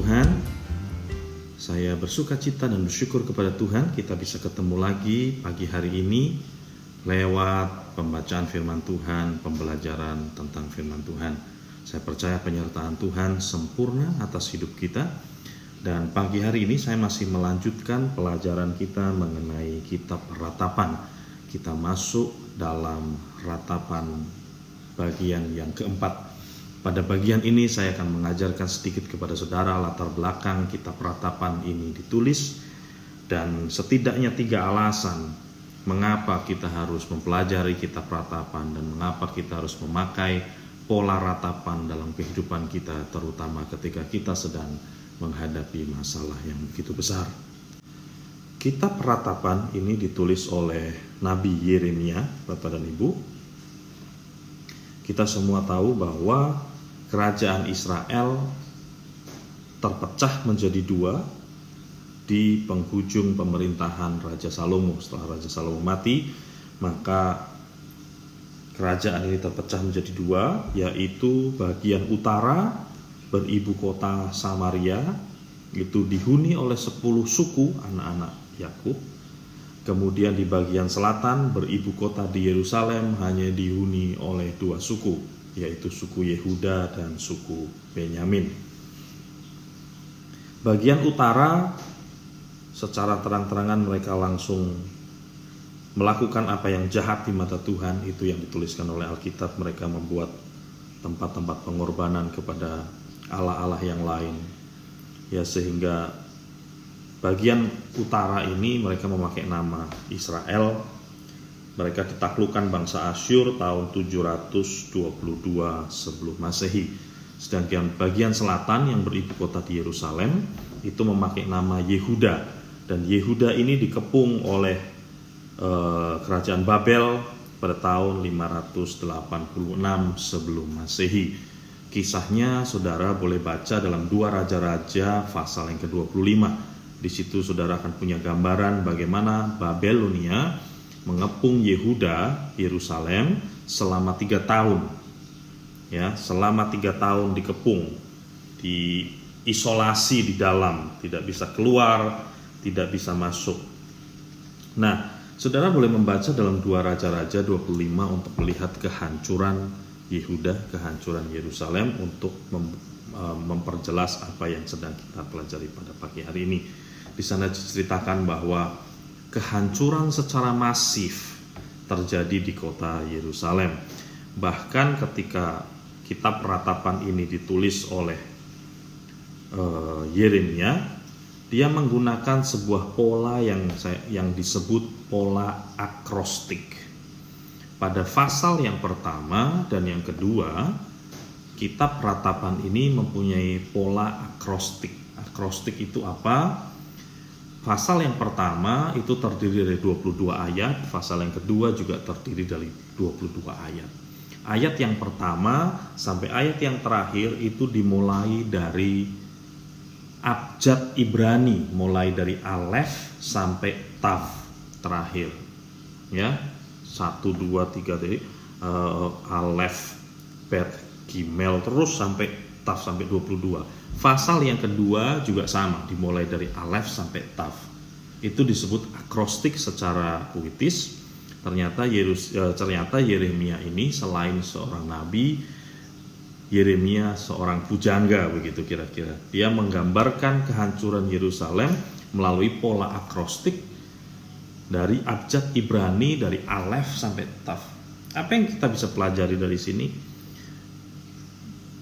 Tuhan, saya bersuka cita dan bersyukur kepada Tuhan kita bisa ketemu lagi pagi hari ini lewat pembacaan firman Tuhan, pembelajaran tentang firman Tuhan. Saya percaya penyertaan Tuhan sempurna atas hidup kita. Dan pagi hari ini saya masih melanjutkan pelajaran kita mengenai kitab Ratapan. Kita masuk dalam Ratapan bagian yang keempat. Pada bagian ini saya akan mengajarkan sedikit kepada saudara latar belakang kitab Ratapan ini ditulis. Dan setidaknya 3 alasan mengapa kita harus mempelajari kitab Ratapan dan mengapa kita harus memakai pola ratapan dalam kehidupan kita, terutama ketika kita sedang menghadapi masalah yang begitu besar. Kitab Ratapan ini ditulis oleh Nabi Yeremia, Bapak dan Ibu. Kita semua tahu bahwa kerajaan Israel terpecah menjadi 2 di penghujung pemerintahan Raja Salomo. Setelah Raja Salomo mati, maka kerajaan ini terpecah menjadi 2, yaitu bagian utara beribu kota Samaria, itu dihuni oleh 10 suku anak-anak Yakub. Kemudian di bagian selatan beribu kota di Yerusalem hanya dihuni oleh 2 suku, yaitu suku Yehuda dan suku Benyamin. Bagian utara secara terang-terangan mereka langsung melakukan apa yang jahat di mata Tuhan, itu yang dituliskan oleh Alkitab. Mereka membuat tempat-tempat pengorbanan kepada Allah-Allah yang lain, ya, sehingga bagian utara ini mereka memakai nama Israel. Mereka ditaklukkan bangsa Asyur tahun 722 sebelum Masehi. Sedangkan bagian selatan yang beribu kota di Yerusalem itu memakai nama Yehuda, dan Yehuda ini dikepung oleh kerajaan Babel pada tahun 586 sebelum Masehi. Kisahnya saudara boleh baca dalam 2 Raja-Raja pasal yang ke-25. Di situ saudara akan punya gambaran bagaimana Babelonia mengepung Yehuda, Yerusalem selama 3 tahun. Ya, selama 3 tahun dikepung, diisolasi di dalam, tidak bisa keluar, tidak bisa masuk. Nah, saudara boleh membaca dalam 2 Raja-Raja 25 untuk melihat kehancuran Yehuda, kehancuran Yerusalem, untuk memperjelas apa yang sedang kita pelajari pada pagi hari ini. Di sana diceritakan bahwa kehancuran secara masif terjadi di kota Yerusalem. Bahkan ketika kitab Ratapan ini ditulis oleh Yeremia, dia menggunakan sebuah pola yang disebut pola akrostik. Pada pasal yang pertama dan yang kedua, kitab Ratapan ini mempunyai pola akrostik. Akrostik itu apa? Pasal yang pertama itu terdiri dari 22 ayat, pasal yang kedua juga terdiri dari 22 ayat. Ayat yang pertama sampai ayat yang terakhir itu dimulai dari abjad Ibrani, mulai dari Alef sampai Tav terakhir. Ya, 1, 2, 3 dari Alef, Bet, Gimel, terus sampai Tav sampai 22. Pasal yang kedua juga sama, dimulai dari Alef sampai Tav. Itu disebut akrostik secara puitis. Ternyata Yeremia ini selain seorang nabi, Yeremia seorang pujangga, begitu kira-kira. Dia menggambarkan kehancuran Yerusalem melalui pola akrostik dari abjad Ibrani, dari Alef sampai Tav. Apa yang kita bisa pelajari dari sini?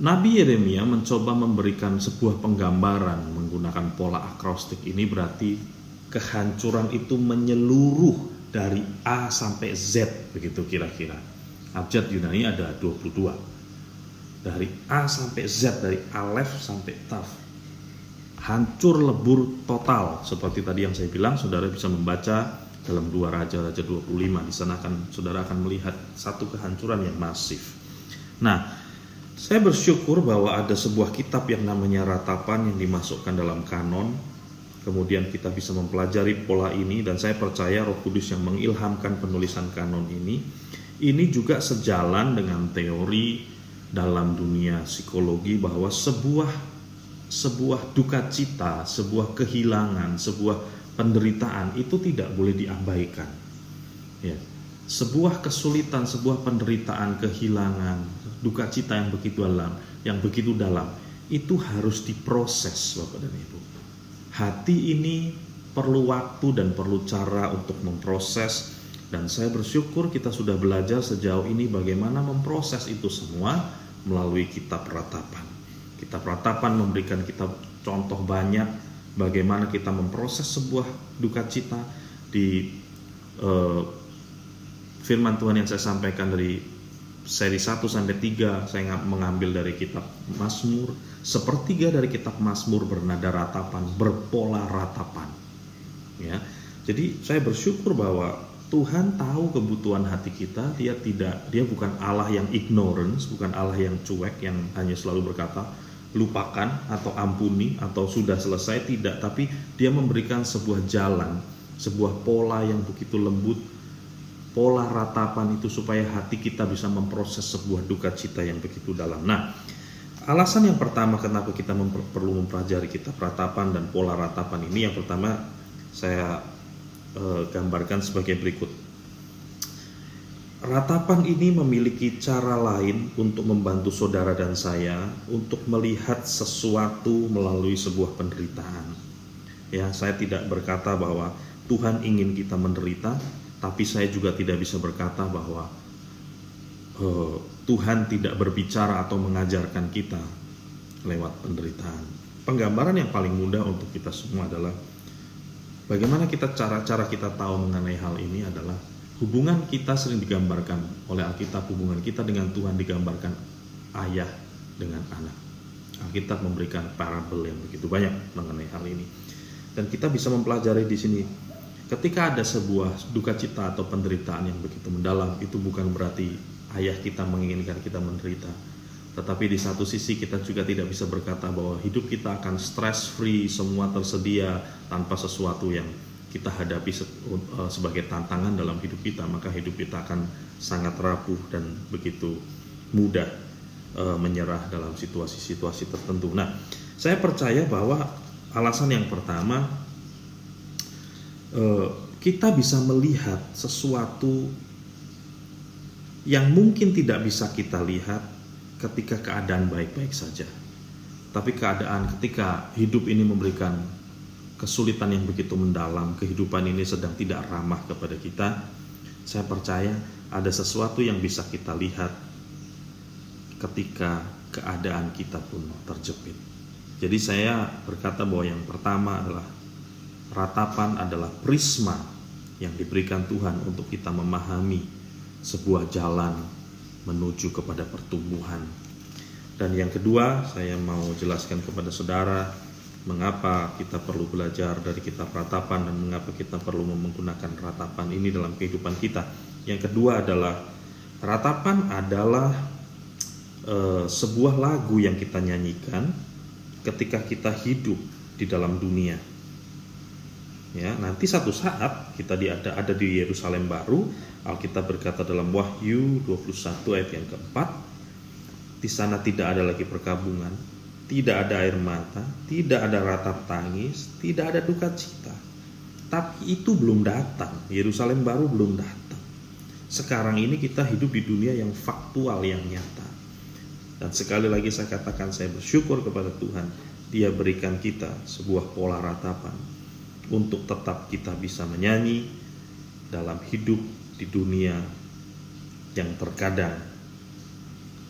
Nabi Yeremia mencoba memberikan sebuah penggambaran menggunakan pola akrostik ini, berarti kehancuran itu menyeluruh dari A sampai Z, begitu kira-kira. Abjad Yunani ada 22. Dari A sampai Z, dari Alef sampai Tav. Hancur lebur total. Seperti tadi yang saya bilang, saudara bisa membaca dalam 2 Raja-Raja 25. Di sana saudara akan melihat satu kehancuran yang masif. Nah, saya bersyukur bahwa ada sebuah kitab yang namanya Ratapan yang dimasukkan dalam kanon. Kemudian kita bisa mempelajari pola ini, dan saya percaya Roh Kudus yang mengilhamkan penulisan kanon ini juga sejalan dengan teori dalam dunia psikologi bahwa sebuah sebuah duka cita, sebuah kehilangan, sebuah penderitaan itu tidak boleh diabaikan. Ya. Sebuah kesulitan, sebuah penderitaan, kehilangan, duka cita yang begitu dalam, itu harus diproses, Bapak dan Ibu. Hati ini perlu waktu dan perlu cara untuk memproses, dan saya bersyukur kita sudah belajar sejauh ini bagaimana memproses itu semua melalui kitab Ratapan. Kitab Ratapan memberikan kita contoh banyak bagaimana kita memproses sebuah duka cita. Di firman Tuhan yang saya sampaikan dari seri 1 sampai 3 saya mengambil dari kitab Mazmur. Sepertiga dari kitab Mazmur bernada ratapan, berpola ratapan. Ya. Jadi saya bersyukur bahwa Tuhan tahu kebutuhan hati kita. Dia bukan Allah yang ignorance, bukan Allah yang cuek yang hanya selalu berkata lupakan atau ampuni atau sudah selesai, tidak, tapi dia memberikan sebuah jalan, sebuah pola yang begitu lembut, pola ratapan itu supaya hati kita bisa memproses sebuah duka cita yang begitu dalam. Nah, alasan yang pertama kenapa kita perlu mempelajari kitab Ratapan dan pola ratapan ini, yang pertama saya gambarkan sebagai berikut. Ratapan ini memiliki cara lain untuk membantu saudara dan saya untuk melihat sesuatu melalui sebuah penderitaan. Ya, saya tidak berkata bahwa Tuhan ingin kita menderita, tapi saya juga tidak bisa berkata bahwa Tuhan tidak berbicara atau mengajarkan kita lewat penderitaan. Penggambaran yang paling mudah untuk kita semua adalah bagaimana cara kita tahu mengenai hal ini adalah hubungan kita sering digambarkan oleh Alkitab, hubungan kita dengan Tuhan digambarkan ayah dengan anak. Alkitab memberikan parabel yang begitu banyak mengenai hal ini. Dan kita bisa mempelajari di sini, ketika ada sebuah duka cita atau penderitaan yang begitu mendalam, itu bukan berarti ayah kita menginginkan kita menderita. Tetapi di satu sisi kita juga tidak bisa berkata bahwa hidup kita akan stress free, semua tersedia tanpa sesuatu yang kita hadapi sebagai tantangan dalam hidup kita. Maka hidup kita akan sangat rapuh dan begitu mudah menyerah dalam situasi-situasi tertentu. Nah, saya percaya bahwa alasan yang pertama, kita bisa melihat sesuatu yang mungkin tidak bisa kita lihat ketika keadaan baik-baik saja. Tapi ketika hidup ini memberikan kesulitan yang begitu mendalam, kehidupan ini sedang tidak ramah kepada kita, saya percaya ada sesuatu yang bisa kita lihat ketika keadaan kita pun terjepit. Jadi saya berkata bahwa yang pertama adalah ratapan adalah prisma yang diberikan Tuhan untuk kita memahami sebuah jalan menuju kepada pertumbuhan. Dan yang kedua, saya mau jelaskan kepada saudara mengapa kita perlu belajar dari kitab Ratapan dan mengapa kita perlu menggunakan ratapan ini dalam kehidupan kita. Yang kedua adalah ratapan adalah sebuah lagu yang kita nyanyikan ketika kita hidup di dalam dunia. Ya, nanti satu saat kita ada di Yerusalem baru. Alkitab berkata dalam Wahyu 21 ayat yang keempat, di sana tidak ada lagi perkabungan, tidak ada air mata, tidak ada ratap tangis, tidak ada duka cita. Tapi itu belum datang, Yerusalem baru belum datang. Sekarang ini kita hidup di dunia yang faktual, yang nyata. Dan sekali lagi saya katakan, saya bersyukur kepada Tuhan, Dia berikan kita sebuah pola ratapan untuk tetap kita bisa menyanyi dalam hidup di dunia yang terkadang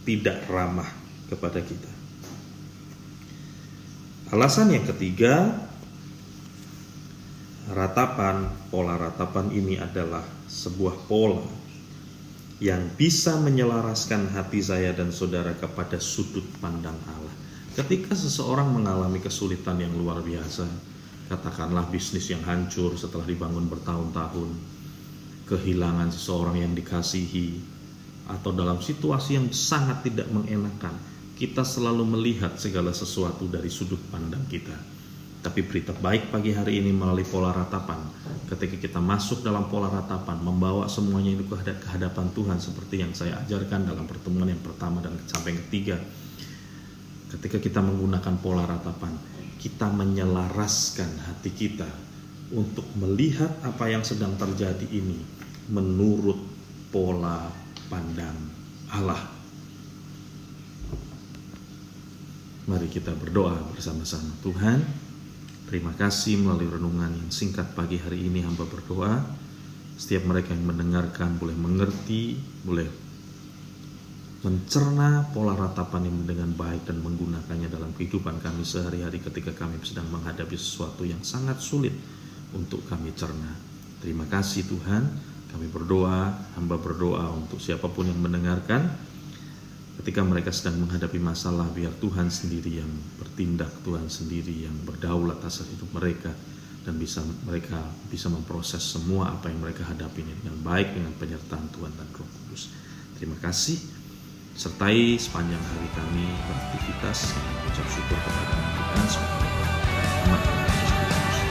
tidak ramah kepada kita. Alasan yang ketiga, pola ratapan ini adalah sebuah pola yang bisa menyelaraskan hati saya dan saudara kepada sudut pandang Allah. Ketika seseorang mengalami kesulitan yang luar biasa, katakanlah bisnis yang hancur setelah dibangun bertahun-tahun, kehilangan seseorang yang dikasihi, atau dalam situasi yang sangat tidak mengenakan, kita selalu melihat segala sesuatu dari sudut pandang kita. Tapi berita baik pagi hari ini melalui pola ratapan, ketika kita masuk dalam pola ratapan, membawa semuanya itu ke hadapan Tuhan seperti yang saya ajarkan dalam pertemuan yang pertama dan sampai ketiga, Ketika kita menggunakan pola ratapan, kita menyelaraskan hati kita untuk melihat apa yang sedang terjadi ini menurut pola pandang Allah. Mari kita berdoa bersama-sama. Tuhan, terima kasih melalui renungan yang singkat pagi hari ini hamba berdoa. Setiap mereka yang mendengarkan boleh mengerti, boleh mencerna pola ratapan ini dengan baik dan menggunakannya dalam kehidupan kami sehari-hari ketika kami sedang menghadapi sesuatu yang sangat sulit untuk kami cerna. Terima kasih Tuhan, kami berdoa, hamba berdoa untuk siapapun yang mendengarkan. Ketika mereka sedang menghadapi masalah, biar Tuhan sendiri yang bertindak, Tuhan sendiri yang berdaulat atas hidup mereka, dan mereka bisa memproses semua apa yang mereka hadapi dengan baik dengan penyertaan Tuhan dan Roh Kudus. Terima kasih. Sertai sepanjang hari kami beraktivitas, kami mengucap syukur kepada Tuhan semoga amat Yesus Kristus.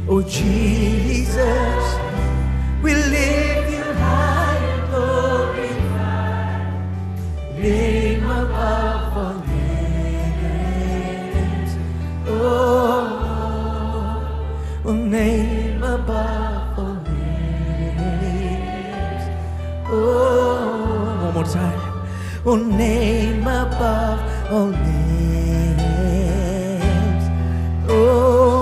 Oh Jesus, we lift you high and glorify, name above all names. Oh, name above all names. Oh, one more time. Oh, name above all names. Oh.